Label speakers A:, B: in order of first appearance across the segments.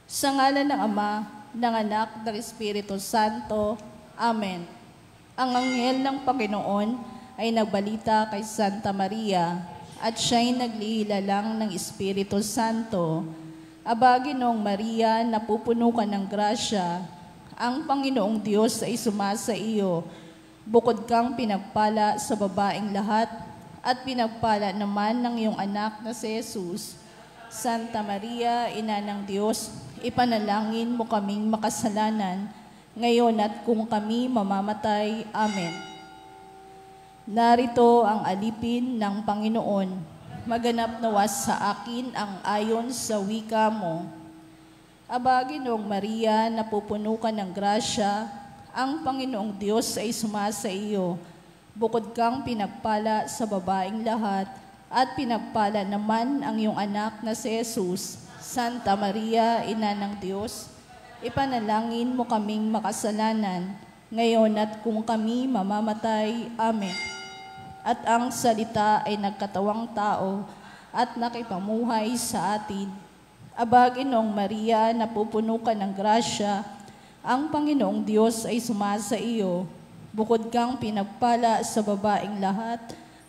A: Sa ngalan ng Ama, ng Anak, ng Espiritu Santo. Amen. Ang anghel ng Panginoon ay nagbalita kay Santa Maria at siya'y naglihilalang ng Espiritu Santo. Aba, Ginoong Maria, napupuno ka ng grasya. Ang Panginoong Diyos ay sumasa iyo. Bukod kang pinagpala sa babaeng lahat at pinagpala naman ng iyong anak na si Jesus. Santa Maria, Ina ng Diyos, ipanalangin mo kaming makasalanan, ngayon at kung kami mamamatay. Amen. Narito ang alipin ng Panginoon. Maganap nawa sa akin ang ayon sa wika mo. Aba, Ginoong Maria, napupuno ka ng grasya, ang Panginoong Diyos ay sumasa iyo. Bukod kang pinagpala sa babaeng lahat, at pinagpala naman ang iyong anak na si Jesus. Santa Maria, Ina ng Diyos, ipanalangin mo kaming makasalanan, ngayon at kung kami mamamatay. Amen. At ang salita ay nagkatawang tao at nakipamuhay sa atin. Aba, Ginoong Maria, napupuno ka ng grasya, ang Panginoong Diyos ay sumasa iyo. Bukod kang pinagpala sa babaeng lahat,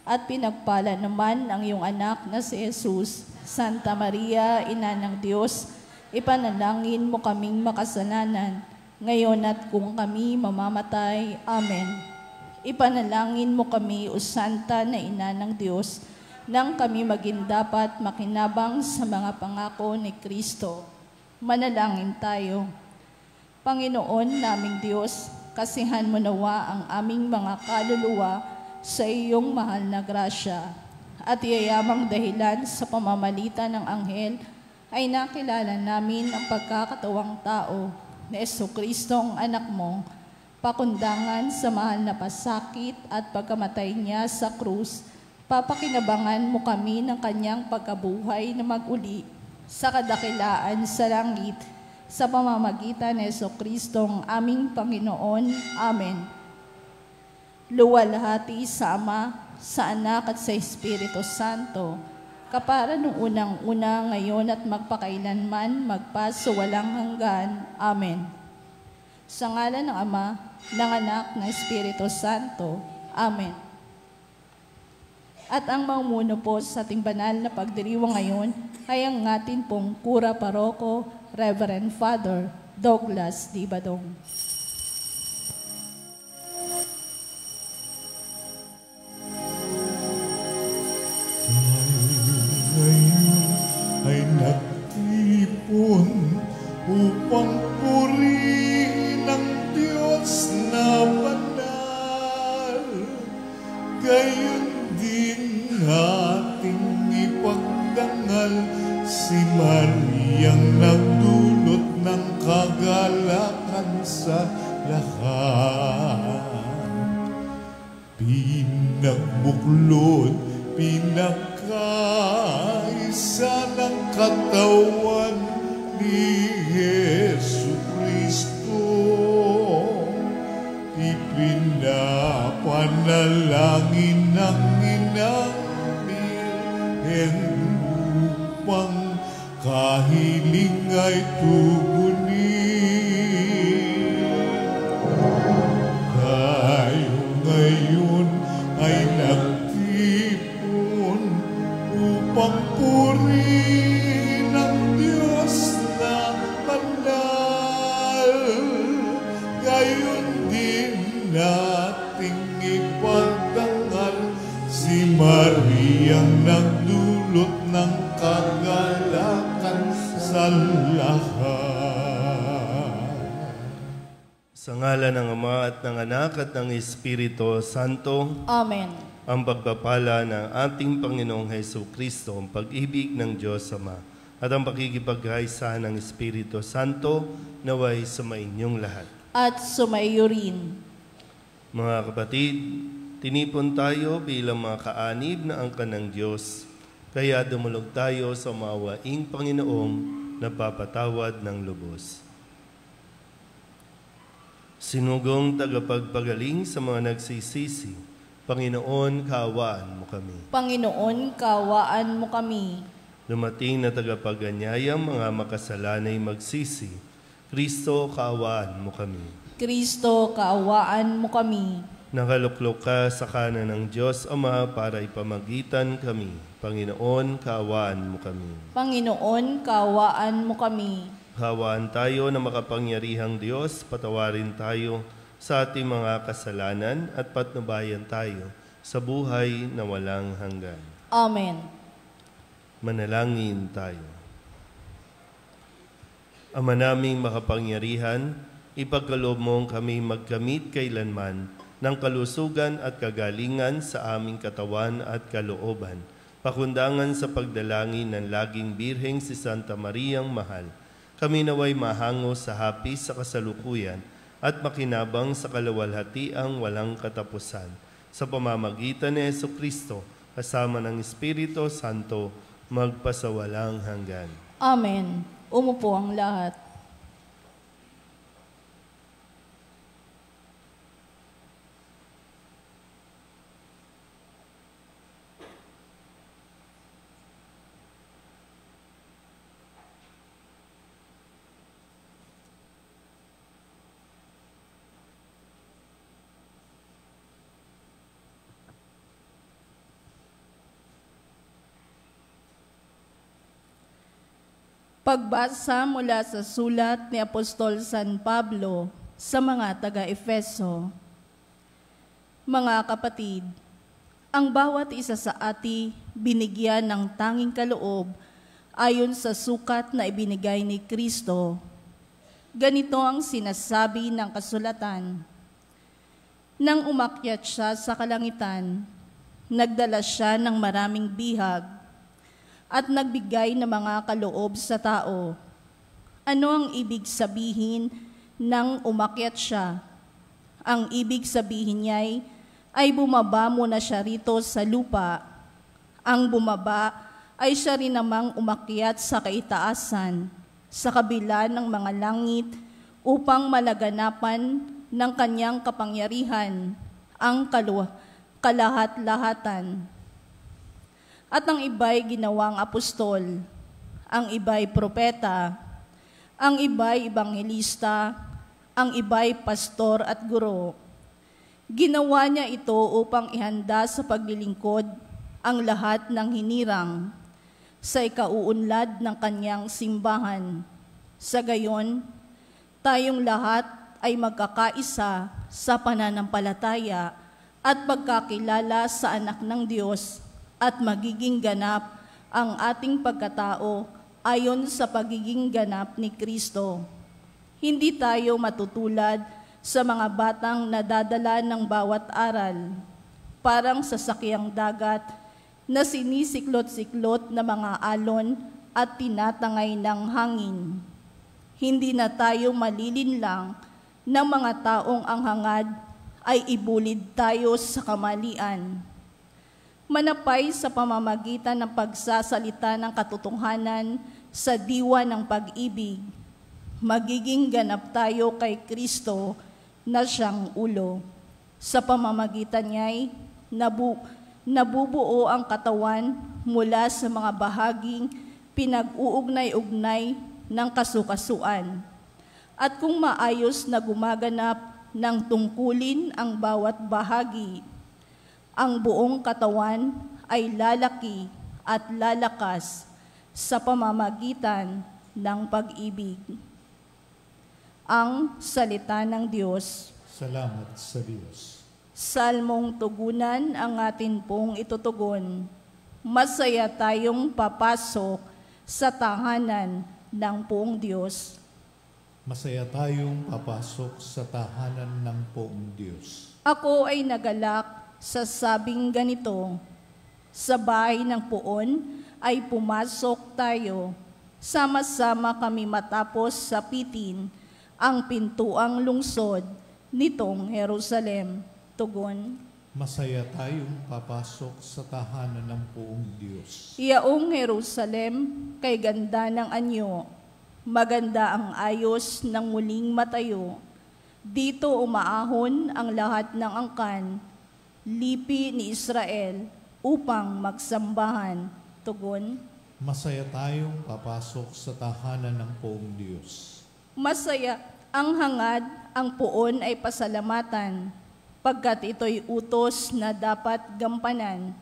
A: at pinagpala naman ang iyong anak na si Jesus. Santa Maria, Ina ng Diyos, ipanalangin mo kaming makasalanan, ngayon at kung kami mamamatay. Amen. Ipanalangin mo kami, O Santa na Ina ng Diyos, nang kami maging dapat makinabang sa mga pangako ni Kristo. Manalangin tayo. Panginoon naming Diyos, kasihan mo nawa ang aming mga kaluluwa sa iyong mahal na grasya, at iyayamang dahilan sa pamamalitan ng anghel ay nakilala namin ang pagkakatawang tao na Jesucristo ang anak mo, pakundangan sa mahal na pasakit at pagkamatay niya sa krus. Papakinabangan mo kami ng kanyang pagkabuhay na mag-uli sa kadakilaan sa langit sa pamamagitan ni Jesucristo ang aming Panginoon. Amen. Luwalhati sa Ama, sa Anak at sa Espiritu Santo, kapara nung unang-una, ngayon at magpakailanman, magpasawalang hanggan. Amen. Sa ngalan ng Ama, ng Anak, ng Espiritu Santo. Amen. At ang mamumuno po sa ating banal na pagdiriwang ngayon ay ang atin pong Kura Paroko, Reverend Father Douglas D. Badong.
B: Ay nagtipon upang purihin ang Diyos na banal. Gayon din ating ipagdangal si Mariang nagdulot ng kagalakan sa lahat. Pinagbuklod, pinagkaisa ng katawan ni Jesucristo. Ipinapanalangin ng inang Birhen upang kahiling ay tugunin. Tayo ngayon ay nagtipon upang purihin ang Diyos na banal. Gayon din nating ipagdangal si Mariang nagdulot ng kagalakan sa lahat.
C: Sa ngalan ng Ama at ng Anak at ng Espiritu Santo.
A: Amen.
C: Ang pagpapala ng ating Panginoong Jesucristo, ang pag-ibig ng Diyos Ama, at ang pakikipagkaisa ng Espiritu Santo naway sumainyong lahat.
A: At sumaiyo rin.
C: Mga kapatid, tinipon tayo bilang mga kaanib na angkan ng Diyos, kaya dumulog tayo sa maawaing Panginoong napapatawad ng lubos. Sinugong tagapagpagaling sa mga nagsisisi, Panginoon, kaawaan mo kami.
A: Panginoon, kaawaan mo kami.
C: Dumating na tagapaganyayang mga makasalanay magsisi. Kristo, kaawaan mo kami.
A: Kristo, kaawaan mo kami.
C: Nakaluklok ka sa kanan ng Diyos Ama para ipamagitan kami. Panginoon, kaawaan mo kami.
A: Panginoon, kaawaan mo kami.
C: Kaawaan tayo na makapangyarihang Diyos, patawarin tayo sa ating mga kasalanan at patnubayan tayo sa buhay na walang hanggan.
A: Amen.
C: Manalangin tayo. Ama naming makapangyarihan, ipagkaloob mong kami magkamit kailanman ng kalusugan at kagalingan sa aming katawan at kalooban, pakundangan sa pagdalangin ng laging birheng si Santa Mariang Mahal. Kami naway mahango sa hapis sa kasalukuyan at makinabang sa kalawalhatiang walang katapusan. Sa pamamagitan ni Jesucristo, kasama ng Espiritu Santo, magpasawalang hanggan.
A: Amen. Umupo ang lahat. Pagbasa mula sa sulat ni Apostol San Pablo sa mga taga-Efeso. Mga kapatid, ang bawat isa sa ati binigyan ng tanging kaloob ayon sa sukat na ibinigay ni Kristo. Ganito ang sinasabi ng kasulatan. Nang umakyat siya sa kalangitan, nagdala siya ng maraming bihag at nagbigay ng mga kaloob sa tao. Ano ang ibig sabihin ng umakyat siya? Ang ibig sabihin niya ay bumaba muna siya rito sa lupa. Ang bumaba ay siya rin namang umakyat sa kaitaasan, sa kabila ng mga langit, upang malaganapan ng kanyang kapangyarihan, ang kalahat-lahatan. At ang iba'y ginawang apostol, ang iba'y propeta, ang iba'y ebanghelista, ang iba'y pastor at guro. Ginawa niya ito upang ihanda sa paglilingkod ang lahat ng hinirang sa ikauunlad ng kanyang simbahan. Sa gayon, tayong lahat ay magkakaisa sa pananampalataya at pagkakilala sa anak ng Diyos, at magiging ganap ang ating pagkatao ayon sa pagiging ganap ni Kristo. Hindi tayo matutulad sa mga batang nadadala ng bawat aral, parang sasakyang dagat na sinisiklot-siklot na mga alon at tinatangay ng hangin. Hindi na tayo malilinlang ng mga taong ang hangad ay ibulid tayo sa kamalian. Manapay sa pamamagitan ng pagsasalita ng katotohanan sa diwa ng pag-ibig. Magiging ganap tayo kay Kristo na siyang ulo. Sa pamamagitan niya'y nabubuo ang katawan mula sa mga bahaging pinag-uugnay-ugnay ng kasukasuan. At kung maayos na gumaganap ng tungkulin ang bawat bahagi, ang buong katawan ay lalaki at lalakas sa pamamagitan ng pag-ibig. Ang salita ng Diyos.
B: Salamat sa Diyos.
A: Salmong tugunan ang atin pong itutugon. Masaya tayong papasok sa tahanan ng poong Diyos.
B: Masaya tayong papasok sa tahanan ng poong Diyos.
A: Ako ay nagalak sa sabing ganito, sa bahay ng poon ay pumasok tayo, sama-sama kami matapos sapitin ang pintuang lungsod nitong Jerusalem. Tugon,
B: masaya tayong papasok sa tahanan ng poong Diyos.
A: Yaong Jerusalem, kay ganda ng anyo, maganda ang ayos ng muling matayo. Dito umaahon ang lahat ng angkan, lipi ni Israel upang magsambahan. Tugon,
B: Masaya tayong papasok sa tahanan ng poong Diyos.
A: Masaya ang hangad, ang puon ay pasalamatan, pagkat ito'y utos na dapat gampanan.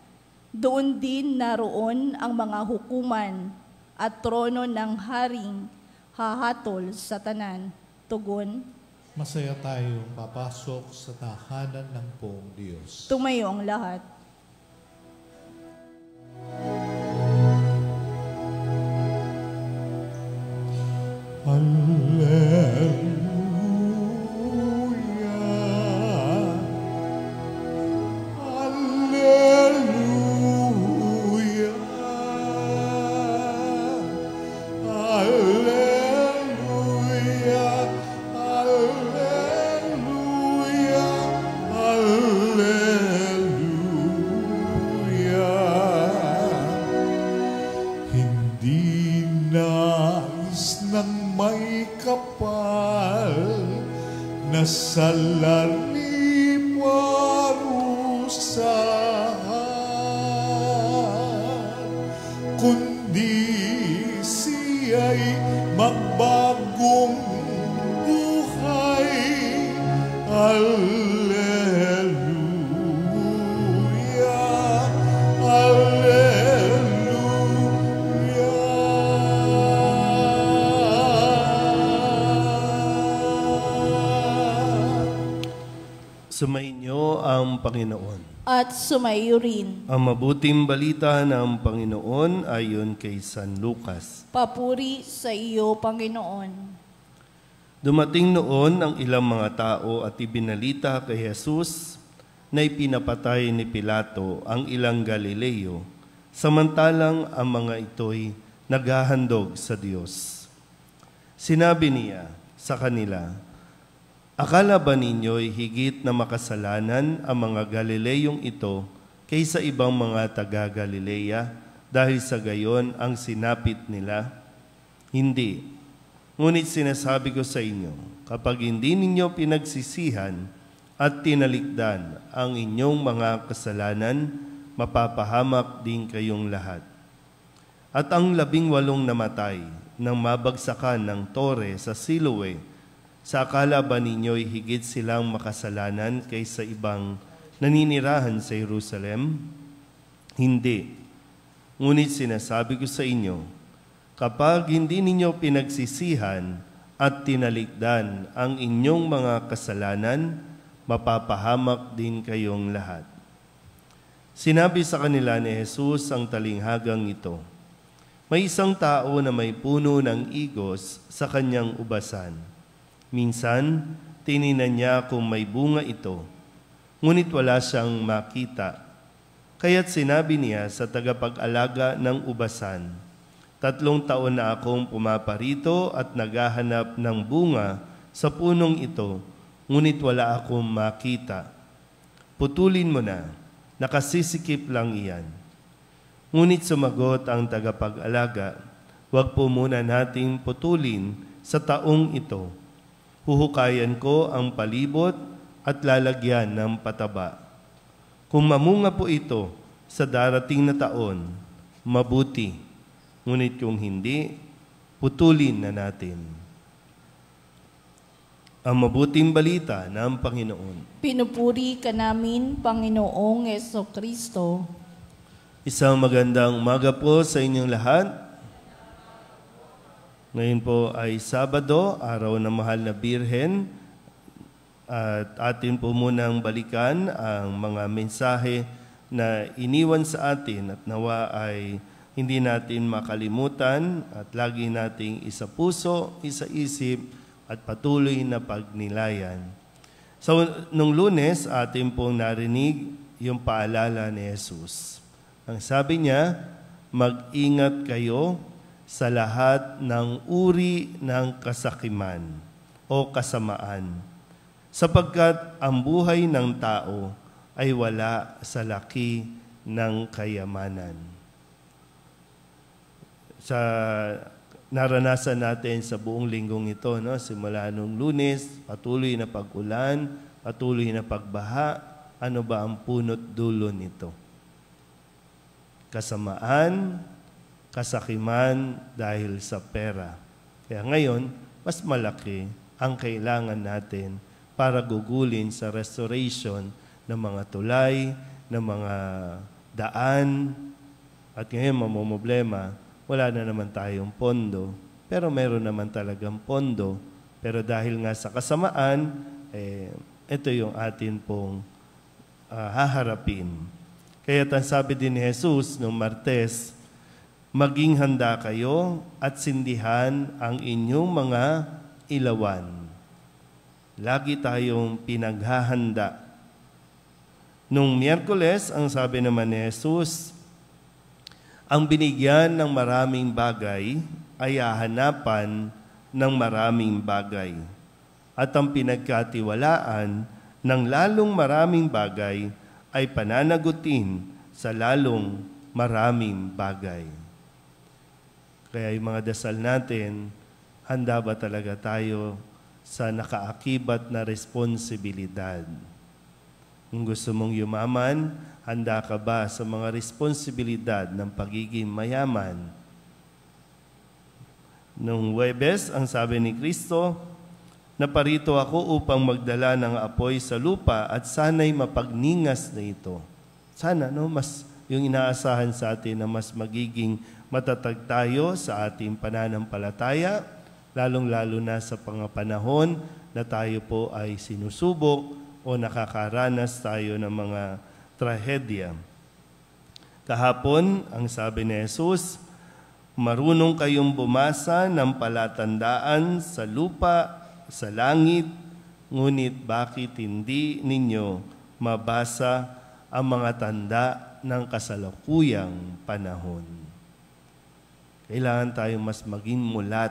A: Doon din naroon ang mga hukuman at trono ng haring hahatol sa tanan. Tugon,
B: Masaya tayong papasok sa tahanan ng poong Diyos.
A: tumayo ang lahat.
B: Hallelujah. Hallelujah. Hallelujah. Hallelujah. Hallelujah. Hindi nais ng may kapal na salari parusahan, kundi siya'y magbagong buhay. Hallelujah. Hallelujah.
C: Sumainyo ang Panginoon.
A: At sumayo rin.
C: Ang mabuting balita ng Panginoon ayon kay San Lucas.
A: Papuri sa iyo, Panginoon.
C: Dumating noon ang ilang mga tao at ibinalita kay Jesus na ipinapatay ni Pilato ang ilang Galileo, samantalang ang mga ito'y naghahandog sa Diyos. Sinabi niya sa kanila, akala ba ninyo'y higit na makasalanan ang mga Galileyong ito kaysa ibang mga taga-Galilea dahil sa gayon ang sinapit nila? Hindi. Ngunit sinasabi ko sa inyo, kapag hindi ninyo pinagsisihan at tinalikdan ang inyong mga kasalanan, mapapahamak din kayong lahat. At ang 18 namatay nang mabagsakan ng tore sa Siloe, sa akala ba ninyo'y higit silang makasalanan kaysa ibang naninirahan sa Jerusalem? Hindi. Ngunit sinasabi ko sa inyo, kapag hindi ninyo pinagsisihan at tinalikdan ang inyong mga kasalanan, mapapahamak din kayong lahat. Sinabi sa kanila ni Jesus ang talinghagang ito, may isang tao na may puno ng igos sa kanyang ubasan. Minsan, tininan niya kung may bunga ito, ngunit wala siyang makita. Kaya't sinabi niya sa tagapag-alaga ng ubasan, 3 taon na akong pumaparito at naghahanap ng bunga sa punong ito, ngunit wala akong makita. Putulin mo na, nakasisikip lang iyan. Ngunit sumagot ang tagapag-alaga, huwag po muna nating putulin sa taong ito. Huhukayan ko ang palibot at lalagyan ng pataba. Kung mamunga po ito sa darating na taon, mabuti. Ngunit kung hindi, putulin na natin. Ang mabuting balita ng Panginoon.
A: Pinupuri ka namin, Panginoong Jesucristo.
C: Isang magandang umaga po sa inyong lahat. Ngayon po ay Sabado, araw ng Mahal na Birhen. At atin po munang balikan ang mga mensahe na iniwan sa atin at nawa ay hindi natin makalimutan at lagi nating isa puso, isa isip at patuloy na pagnilayan. So, nung Lunes, atin pong narinig yung paalala ni Jesus. Ang sabi niya, mag-ingat kayo sa lahat ng uri ng kasakiman o kasamaan, sapagkat ang buhay ng tao ay wala sa laki ng kayamanan. Sa naranasan natin sa buong linggong ito, no? Simula nung Lunes, patuloy na pag-ulan, patuloy na pagbaha, ano ba ang punot dulo nito? Kasamaan, kasakiman dahil sa pera. Kaya ngayon, mas malaki ang kailangan natin para gugulin sa restoration ng mga tulay, ng mga daan. At ngayon, mamumblema, wala na naman tayong pondo. Pero meron naman talagang pondo. Pero dahil nga sa kasamaan, ito yung atin pong haharapin. Kaya sabi din ni Jesus noong Martes, maging handa kayo at sindihan ang inyong mga ilawan. Lagi tayong pinaghahanda. Nung Miyerkules, ang sabi naman ni Jesus, ang binigyan ng maraming bagay ay hahanapan ng maraming bagay. At ang pinagkatiwalaan ng lalong maraming bagay ay pananagutin sa lalong maraming bagay. Kaya yung mga dasal natin, handa ba talaga tayo sa nakaakibat na responsibilidad? Kung gusto mong yumaman, handa ka ba sa mga responsibilidad ng pagiging mayaman? Nung Huwebes, ang sabi ni Kristo, naparito ako upang magdala ng apoy sa lupa at sana'y mapagningas na ito. Sana, mas yung inaasahan sa atin na mas magiging matatag tayo sa ating pananampalataya, lalong-lalo na sa panahon na tayo po ay sinusubok o nakakaranas tayo ng mga trahedya. Kahapon, ang sabi ni Jesus, marunong kayong bumasa ng palatandaan sa lupa, sa langit, ngunit bakit hindi ninyo mabasa ang mga tanda ng kasalukuyang panahon? Kailangan tayong mas maging mulat.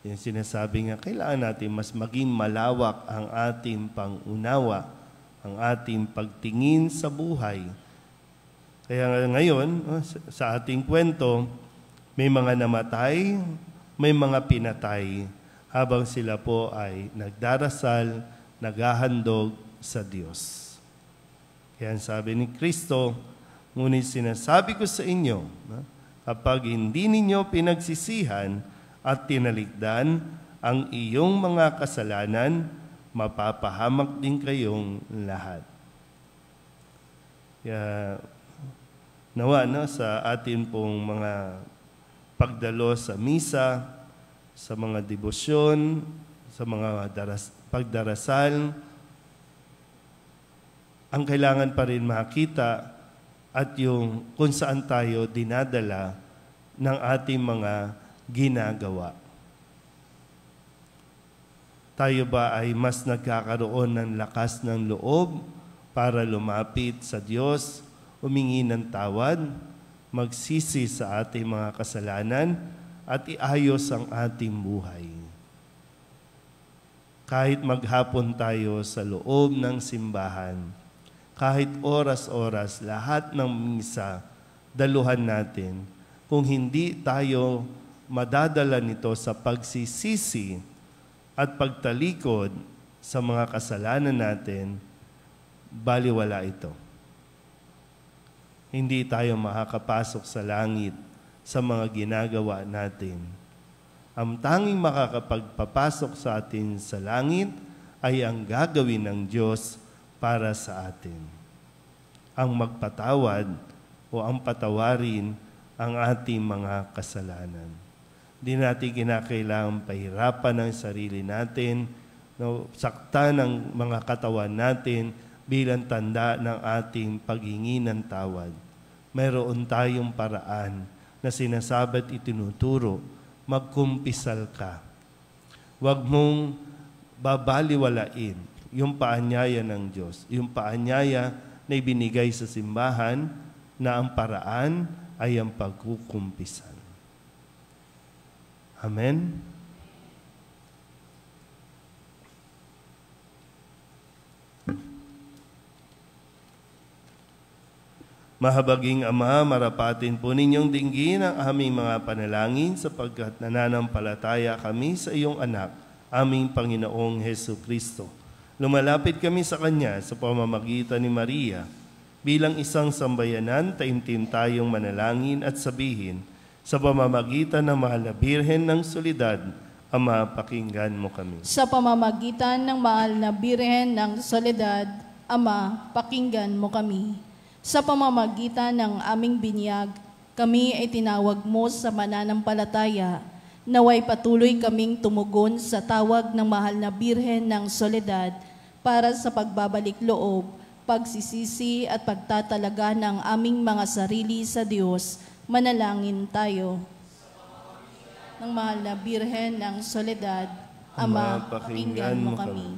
C: Yung sinasabi nga, kailangan natin mas maging malawak ang ating pangunawa, ang ating pagtingin sa buhay. Kaya ngayon, sa ating kwento, may mga namatay, may mga pinatay, habang sila po ay nagdarasal, naghahandog sa Diyos. Kaya sabi ni Kristo, ngunit sinasabi ko sa inyo, kapag hindi ninyo pinagsisihan at tinalikdan ang iyong mga kasalanan, mapapahamak din kayong lahat. Kaya nawa sa atin pong mga pagdalo sa misa, sa mga debosyon, sa mga pagdarasal, ang kailangan pa rin makita at yung kung saan tayo dinadala ng ating mga ginagawa. Tayo ba ay mas nagkakaroon ng lakas ng loob para lumapit sa Diyos, humingi ng tawad, magsisi sa ating mga kasalanan, at iayos ang ating buhay? Kahit maghapon tayo sa loob ng simbahan, kahit oras-oras, lahat ng misa, daluhan natin. Kung hindi tayo madadala nito sa pagsisisi at pagtalikod sa mga kasalanan natin, baliwala ito. Hindi tayo makakapasok sa langit sa mga ginagawa natin. Ang tanging makakapagpapasok sa atin sa langit ay ang gagawin ng Diyos para sa atin. Ang magpatawad o ang patawarin ang ating mga kasalanan. Di natin kinakailangan pahirapan ang sarili natin, sakta ng mga katawan natin bilang tanda ng ating paghingi ng tawad. Mayroon tayong paraan na sinasabi at itinuturo, magkumpisal ka. Huwag mong babaliwalain yung paanyaya ng Diyos, yung paanyaya na ibinigay sa simbahan na ang paraan ay ang pagkukumpisan. Amen? Mahabaging Ama, marapatin po ninyong dinggin ang aming mga panalangin sapagkat nananampalataya kami sa iyong anak, aming Panginoong Hesu Kristo. Lumalapit kami sa Kanya sa pamamagitan ni Maria. Bilang isang sambayanan, taimtim tayong manalangin at sabihin, Sa pamamagitan ng mahal na Birhen ng Soledad, Ama, pakinggan mo kami.
A: Sa pamamagitan ng mahal na Birhen ng Soledad, Ama, pakinggan mo kami. Sa pamamagitan ng aming binyag, kami ay tinawag mo sa mananampalataya. Naway patuloy kaming tumugon sa tawag ng mahal na Birhen ng Soledad para sa pagbabalik loob, pagsisisi at pagtatalaga ng aming mga sarili sa Diyos. Manalangin tayo. Ng mahal na Birhen ng Soledad, Ama, pakinggan mo kami.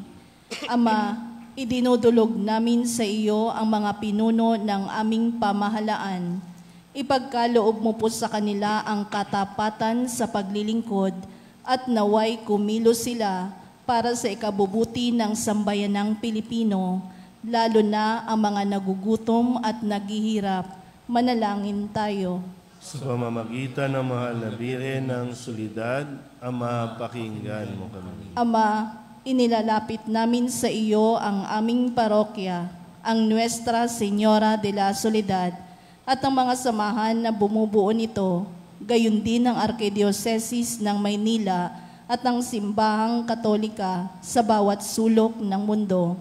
A: Ama, idinudulog namin sa iyo ang mga pinuno ng aming pamahalaan. Ipagkaloob mo po sa kanila ang katapatan sa paglilingkod at naway kumilos sila para sa ikabubuti ng sambayanang Pilipino, lalo na ang mga nagugutom at naghihirap. Manalangin tayo.
C: Sa pamamagitan ng mahal na Birhen ng Soledad, Ama, pakinggan mo kami.
A: Ama, inilalapit namin sa iyo ang aming parokya, ang Nuestra Señora de la Soledad, at ang mga samahan na bumubuo nito, gayon din ang Arkidiocese ng Maynila at ang Simbahang Katolika sa bawat sulok ng mundo.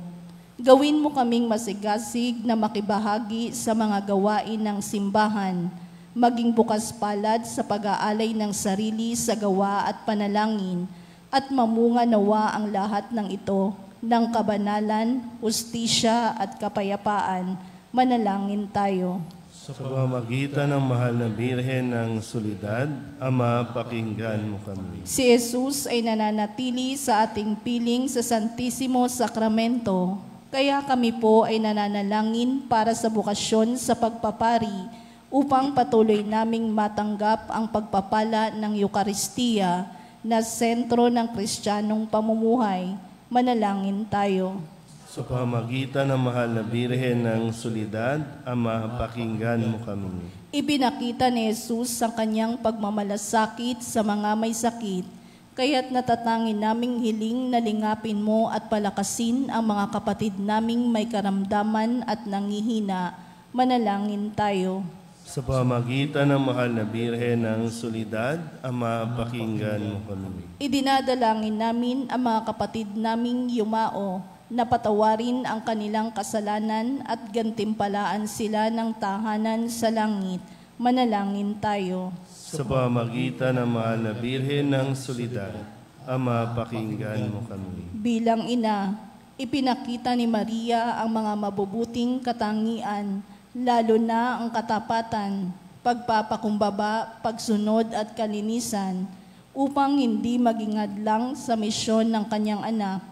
A: Gawin mo kaming masigasig na makibahagi sa mga gawain ng simbahan, maging bukas palad sa pag-aalay ng sarili sa gawa at panalangin, at mamunga nawa ang lahat ng ito ng kabanalan, hustisya at kapayapaan. Manalangin tayo.
C: Sa pamamagitan ng mahal na Birhen ng Soledad, Ama, pakinggan mo kami.
A: Si Jesus ay nananatili sa ating piling sa Santisimo Sakramento, kaya kami po ay nananalangin para sa bukasyon sa pagpapari, upang patuloy naming matanggap ang pagpapala ng Eukaristiya na sentro ng Kristiyanong pamumuhay. Manalangin tayo.
C: Sa pamamagitan ng mahal na Birhen ng Soledad, Ama, pakinggan mo kami.
A: Ipinakita ni Jesus ang kanyang pagmamalasakit sa mga may sakit, kaya't natatangin naming hiling na lingapin mo at palakasin ang mga kapatid naming may karamdaman at nangihina. Manalangin tayo.
C: Sa pamamagitan ng mahal na Birhen ng Soledad, Ama, pakinggan mo kami.
A: Idinadalangin namin ang mga kapatid naming yumao na patawarin ang kanilang kasalanan at gantimpalaan sila ng tahanan sa langit. Manalangin tayo.
C: Sa pamamagitan ng mahal na Birhen ng Soledad, Ama, pakinggan mo kami.
A: Bilang ina, ipinakita ni Maria ang mga mabubuting katangian, lalo na ang katapatan, pagpapakumbaba, pagsunod at kalinisan, upang hindi maging hadlang sa misyon ng kanyang anak.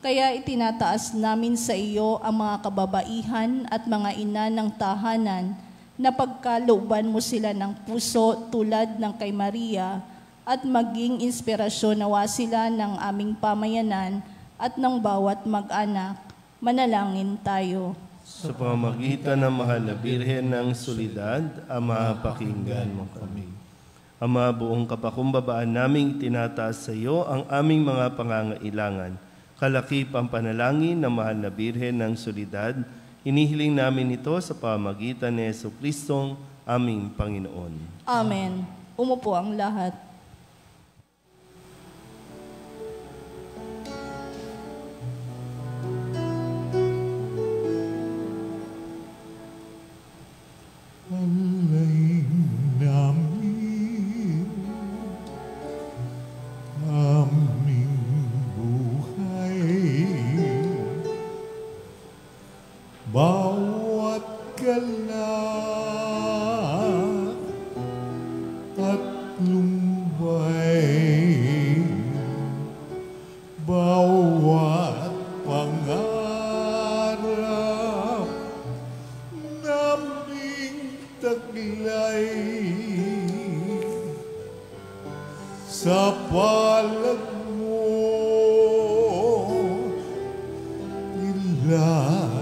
A: Kaya itinataas namin sa iyo ang mga kababaihan at mga ina ng tahanan, na pagkalooban mo sila ng puso tulad ng kay Maria, at maging inspirasyon nawa sila ng aming pamayanan at ng bawat mag-anak. Manalangin tayo.
C: Sa pamamagitan ng mahal na Birhen ng Soledad, Ama, pakinggan mo kami. Ama, buong kapakumbabaan naming tinataas sa iyo ang aming mga pangangailangan. Kalakip ang panalangin ng mahal na Birhen ng Soledad, inihiling namin ito sa pamamagitan ni Jesucristong aming Panginoon.
A: Amen. Umupo ang lahat.
B: Alay namin aming buhay, bawat galak at lumbay, bawat pangarap naming taglay, sa palad mo ilalagay.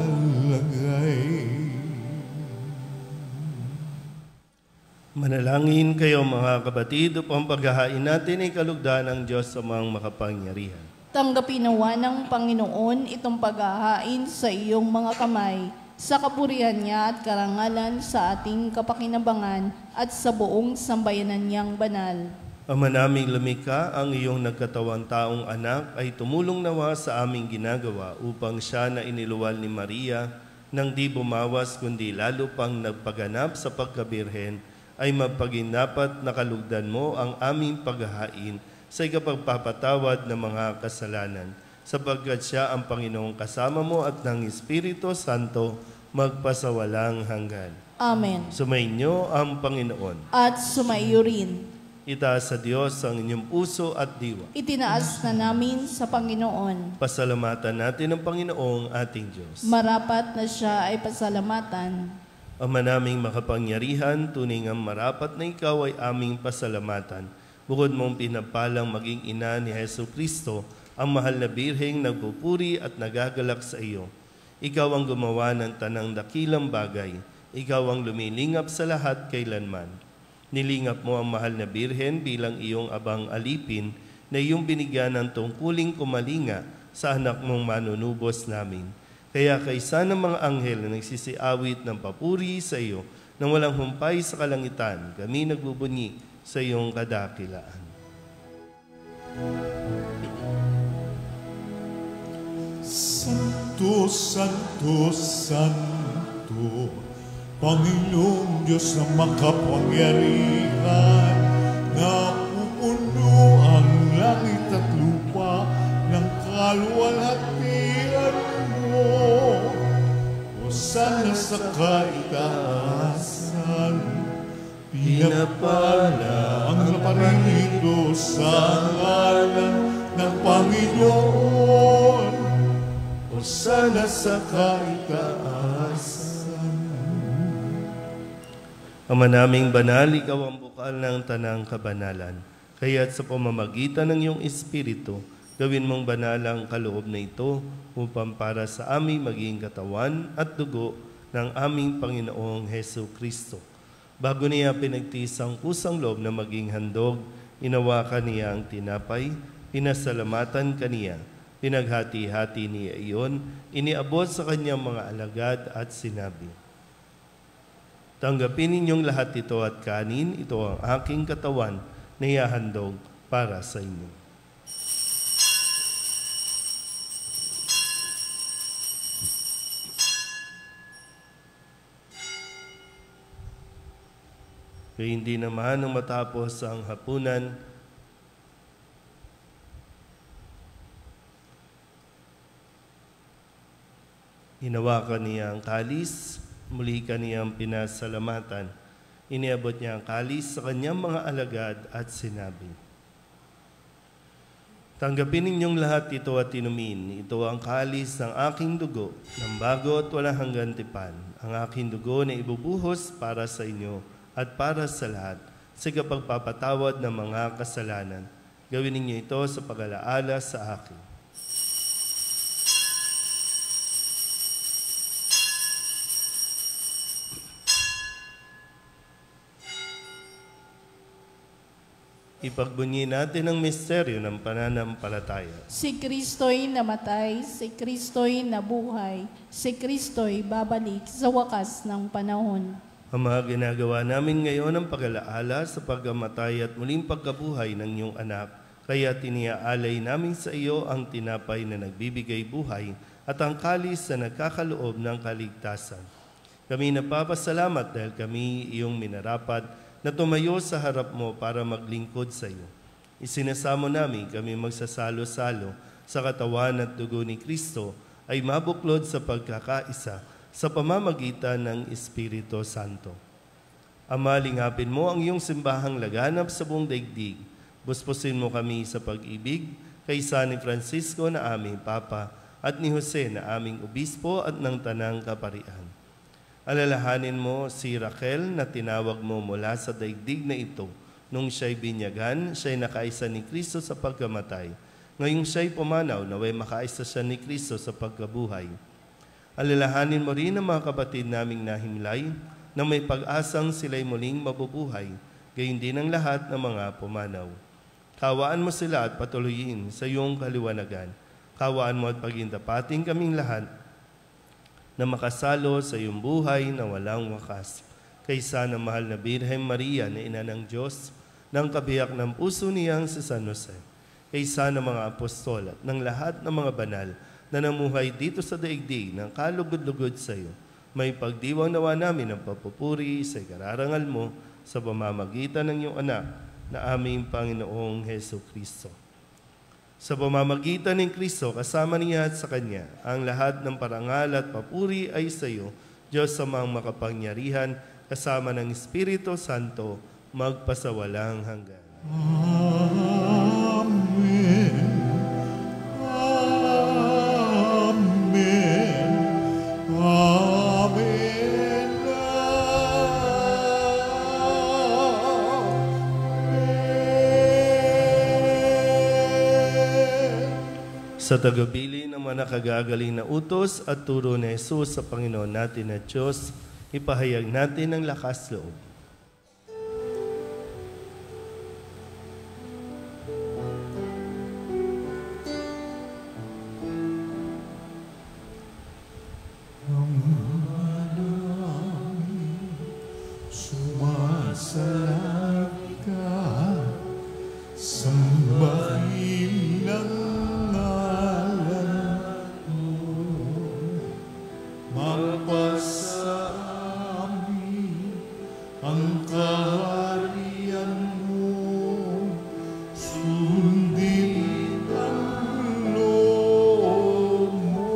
C: Manalangin kayo mga kapatid upang paghahain natin ay kalugdan ng Diyos sa mga makapangyarihan.
A: Tanggapin nawa ng Panginoon itong paghahain sa iyong mga kamay, sa kapurihan niya at karangalan sa ating kapakinabangan at sa buong sambayanan niyang banal.
C: Ama naming lumikha, ang iyong nagkatawang taong anak ay tumulong nawa sa aming ginagawa upang siya na iniluwal ni Maria nang di bumawas kundi lalo pang nagpaganap sa pagkabirhen ay mapaginapat na kalugdan mo ang aming paghahain sa ikapagpapatawad ng mga kasalanan, sapagkat siya ang Panginoong kasama mo at ng Espiritu Santo magpasawalang hanggan.
A: Amen.
C: Sumainyo ang Panginoon.
A: At sumaiyo rin.
C: Itaas sa Diyos ang inyong puso at diwa.
A: Itinaas na namin sa Panginoon.
C: Pasalamatan natin ang Panginoong ating Diyos.
A: Marapat na siya ay pasalamatan.
C: Ama naming makapangyarihan, tunay nga marapat na ikaw ay aming pasalamatan. Bukod mong pinapalang maging ina ni Hesus Kristo, ang mahal na birheng nagpupuri at nagagalak sa iyo. Ikaw ang gumawa ng tanang dakilang bagay. Ikaw ang lumilingap sa lahat kailanman. Nilingap mo ang mahal na birhen bilang iyong abang alipin na iyong binigyan ng tungkuling kumalinga sa anak mong manunubos namin. Kaya kaysa ng mga anghel na nagsisiawit ng papuri sa iyo nang walang humpay sa kalangitan, kami nagbubunyi sa iyong kadakilaan.
B: Santo, Santo, Santo, Panginoong Diyos na makapangyarihan, napupuno ang langit at lupa ng kaluwalhatian mo. Hosana sa kaitaasan, pinapala ang naparito sa ngalan ng Panginoon. Hosana sa kaitaasan.
C: Ama naming banal, ikaw ang bukal ng tanang kabanalan. Kaya't sa pamamagitan ng iyong Espiritu, gawin mong banal ang kaloob na ito upang para sa aming maging katawan at dugo ng aming Panginoong Hesus Kristo. Bago niya pinagtiis ang kusang loob na maging handog, inawakan niya ang tinapay, pinasalamatan kaniya, pinaghati-hati niya iyon, iniabot sa kanyang mga alagad at sinabi, tanggapin ninyong lahat ito at kanin, ito ang aking katawan na ihahandog para sa inyo. Kaya hindi naman nang matapos ang hapunan, hinawakan niya ang kalis, muli kaniyang pinasalamatan. Iniabot niya ang kalis sa kanyang mga alagad at sinabi, tanggapin ninyong lahat ito at inumin. Ito ang kalis ng aking dugo, ng bago at walang hanggang tipan. Ang aking dugo na ibubuhos para sa inyo at para sa lahat, sa kapagpapatawad ng mga kasalanan. Gawin ninyo ito sa pag-alaala sa akin. Ipagbunyi natin ang misteryo ng pananampalataya.
A: Si Kristo'y namatay, si Kristo'y nabuhay, si Kristo'y babalik sa wakas ng panahon.
C: Ama, ginagawa namin ngayon ang pag-alaala sa pagkamatay at muling pagkabuhay ng iyong anak. Kaya tiniaalay namin sa iyo ang tinapay na nagbibigay buhay at ang kalis na nagkakaloob ng kaligtasan. Kami napapasalamat dahil kami iyong minarapat na tumayo sa harap mo para maglingkod sa iyo. Isinasamo namin kami magsasalo-salo sa katawan at dugo ni Kristo ay mabuklod sa pagkakaisa sa pamamagitan ng Espiritu Santo. Ama, lingapin mo ang iyong simbahang laganap sa buong daigdig. Buspusin mo kami sa pag-ibig kaysa ni Francisco na aming Papa at ni Jose na aming Obispo at ng Tanang Kaparian. Alalahanin mo si Raquel na tinawag mo mula sa daigdig na ito. Nung siya'y binyagan, siya'y nakaisa ni Kristo sa pagkamatay. Ngayong siya'y pumanaw, naway makaisa siya ni Kristo sa pagkabuhay. Alalahanin mo rin ang mga kapatid naming nahimlay na may pag-asang sila'y muling mabubuhay, gayon din ang lahat ng mga pumanaw. Kawaan mo sila at patuloyin sa iyong kaliwanagan. Kawaan mo at pagindapating kaming lahat na makasalo sa iyong buhay na walang wakas. Kaysa ng mahal na Birhen Maria na ina ng Diyos, ng kabiyak ng puso niyang si San Jose, kaysa ng mga apostol at ng lahat ng mga banal na namuhay dito sa daigdig ng kalugod-lugod sa iyo, may pagdiwang nawa namin ng papupuri sa ikararangal mo sa pamamagitan ng iyong anak na aming Panginoong Heso Kristo. Sa pamamagitan ng Kristo, kasama niya at sa Kanya, ang lahat ng parangal at papuri ay sa iyo, Diyos Amang makapangyarihan, kasama ng Espiritu Santo, magpasawalang hanggan.
B: Amen. Amen. Amen.
C: Sa tagabili ng mga nakagagaling na utos at turo ni Jesus sa Panginoon natin at Diyos, ipahayag natin ang lakas loob.
B: Sumasalangit ka, sambahin ang ngalan mo, magpasa amin ang kaharian mo, sundin ang loob mo,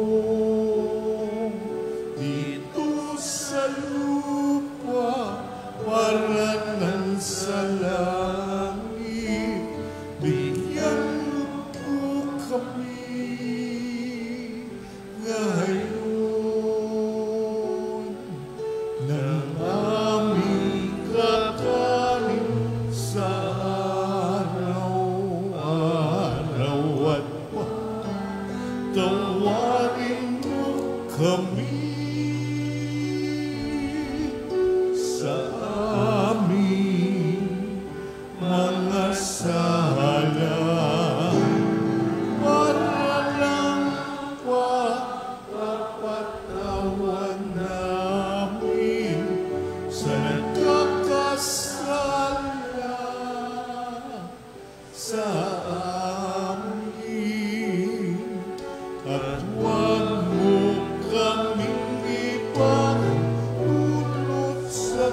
B: dito sa lupa paranan sa langit, bigyan mo po kami ngayon ng aming kakanin sa araw-araw at patawarin mo kami sa aming mga sala, para lang papatawan namin sa nagkakasala sa amin, at huwag mo kaming ipahulot sa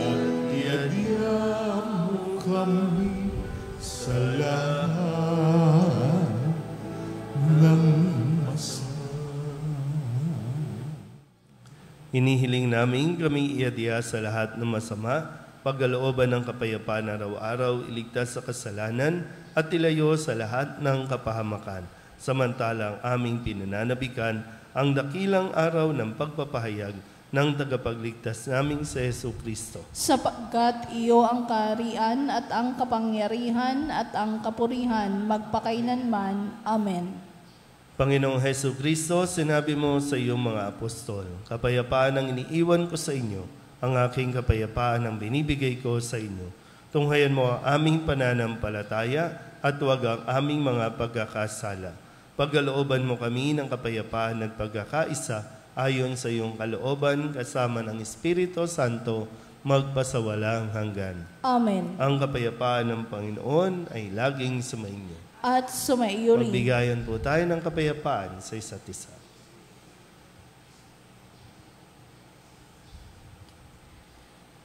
B: at iadya mo kami sa lahat ng masama.
C: Inihiling namin kami iadya sa lahat ng masama, pagkalooban ng kapayapaan araw-araw, iligtas sa kasalanan at ilayo sa lahat ng kapahamakan. Samantalang aming pinananabikan ang dakilang araw ng pagpapahayag ng tagapagligtas naming sa Heso Kristo.
A: Sapagkat iyo ang kaharian at ang kapangyarihan at ang kapurihan magpakailanman. Amen.
C: Panginoong Heso Kristo, sinabi mo sa iyong mga apostol, kapayapaan ang iniiwan ko sa inyo, ang aking kapayapaan ang binibigay ko sa inyo. Tunghayan mo ang aming pananampalataya at huwag ang aming mga pagkakasala. Pagkalooban mo kami ng kapayapaan at pagkakaisa ayon sa iyong kalooban kasama ng Espiritu Santo magpasawalang hanggan.
A: Amen.
C: Ang kapayapaan ng Panginoon ay laging sumainyo.
A: At sumaiyo rin.
C: Magbigayan po tayo ng kapayapaan sa isa't isa.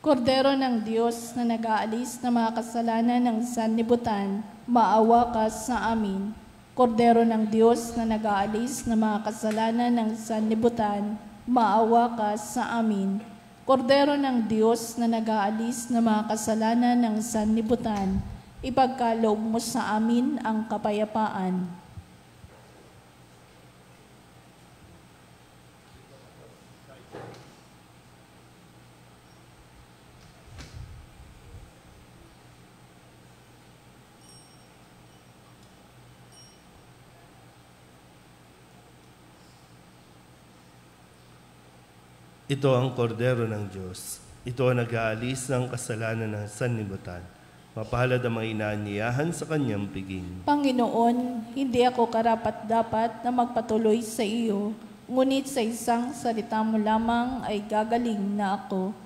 A: Kordero ng Diyos na nag-aalis ng mga kasalanan ng sanlibutan, maawa ka sa amin. Kordero ng Diyos na nag-aalis ng mga kasalanan ng sanlibutan, maawa ka sa amin. Kordero ng Diyos na nag-aalis ng mga kasalanan ng sanlibutan, ipagkaloob mo sa amin ang kapayapaan. Ito ang kordero ng Diyos. Ito ang nag-aalis ng kasalanan ng sanlibutan.
C: Mapalad ang mga inaanyayahan sa kanyang piging.
A: Panginoon, hindi ako karapat-dapat na magpatuloy sa iyo, ngunit sa isang salita mo lamang ay gagaling na ako.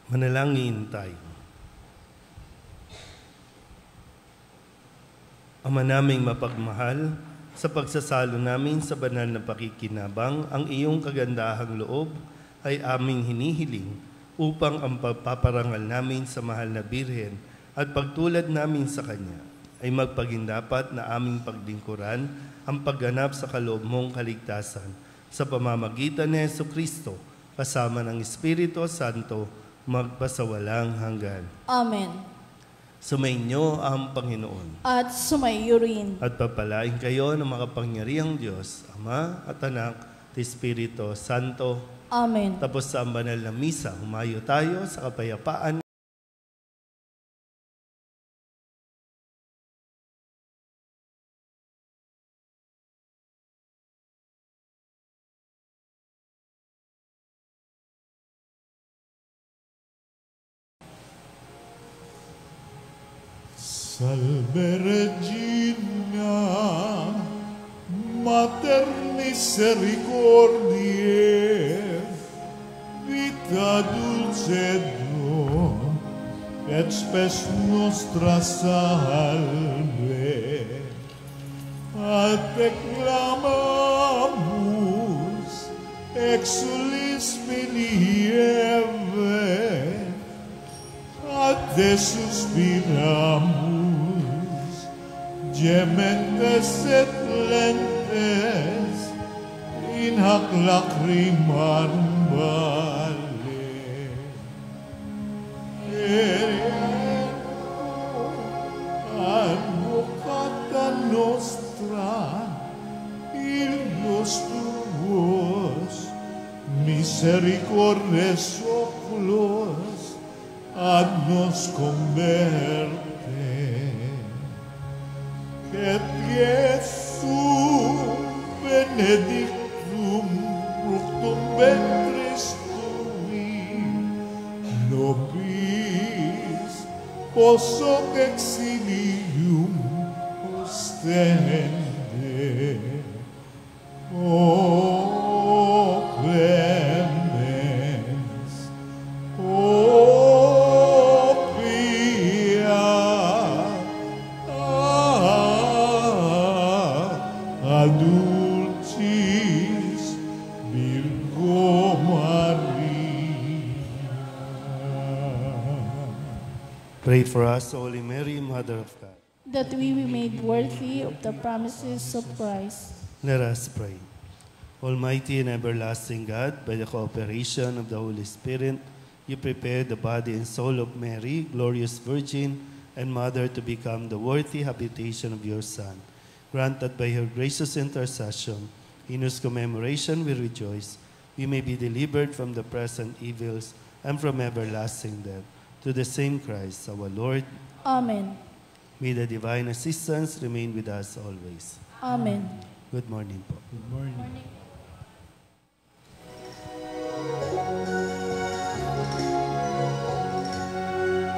C: Manalangin tayo. Ama naming mapagmahal, sa pagsasalo namin sa banal na pakikinabang, ang iyong kagandahang loob ay aming hinihiling upang ang pagpaparangal namin sa mahal na Birhen at pagtulad namin sa Kanya ay magpagindapat na aming paglingkuran ang pagganap sa kaloob mong kaligtasan sa pamamagitan ni Jesucristo kasama ng Espiritu Santo magpasawalang hanggan.
A: Amen.
C: Sumainyo ang Panginoon.
A: At sumaiyo rin.
C: At papalain kayo ng makapangyarihang Diyos, Ama at Anak at Espiritu Santo.
A: Amen.
C: Tapos sa banal na misa, humayo tayo sa kapayapaan.
B: Salve Regina, Mater misericordiae, vita dulcedo, et spes nostra salve. A te clamamus, exulis melieve, a te suspiramus, gementes et lentes, in hac lacrimam vale. Advocata nostra, illos tuos, misericordes oculos, ad nos converte. Et Iesu benedictum fructum ventris tui, nobis post hoc exilium ostende. O clemens,
C: Pray for us, Holy Mary, Mother of God.
A: that we be made worthy of the promises of Christ.
C: Let us pray. Almighty and everlasting God, by the cooperation of the Holy Spirit, you prepared the body and soul of Mary, glorious Virgin and Mother, to become the worthy habitation of your Son. Grant that by her gracious intercession, in whose commemoration we rejoice, we may be delivered from the present evils and from everlasting death. To the same Christ, our Lord.
A: Amen.
C: May the divine assistance remain with us always.
A: Amen.
C: Good morning po.
B: Good morning.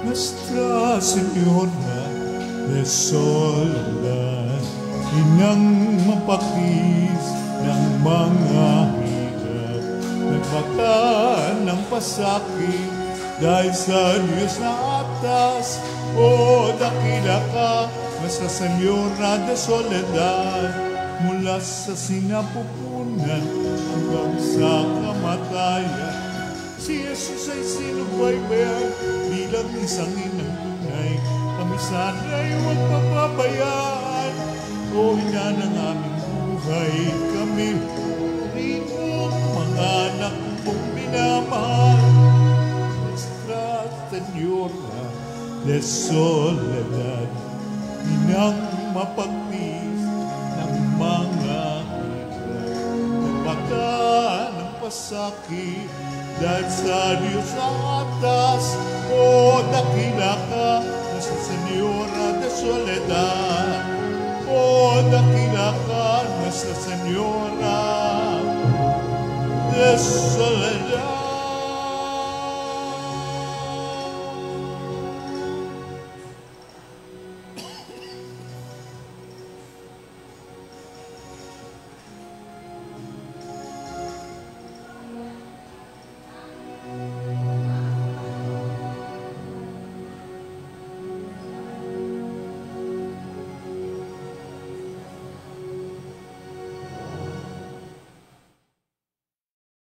B: Nuestra Señora de Soledad, inang mapakis ng mga hirap, nagmakaan ng pasakit dahil sa Diyos na atas. O dakila ka, Nuestra Señora de Soledad, mula sa sinapupunan hanggang sa kamatayan. Si Jesus ay sinubaybayan bilang isang inang tunay. Kami sana'y huwag papabayaan. O ina ng aming buhay, kami rin mga anak kong minamahal. Nuestra Señora de Soledad, inang mapagtis ng mga hirap, nagmakaan ng pasakit dahil sa Diyos ang atas. O dakila ka, Nuestra Señora de Soledad, o dakila ka,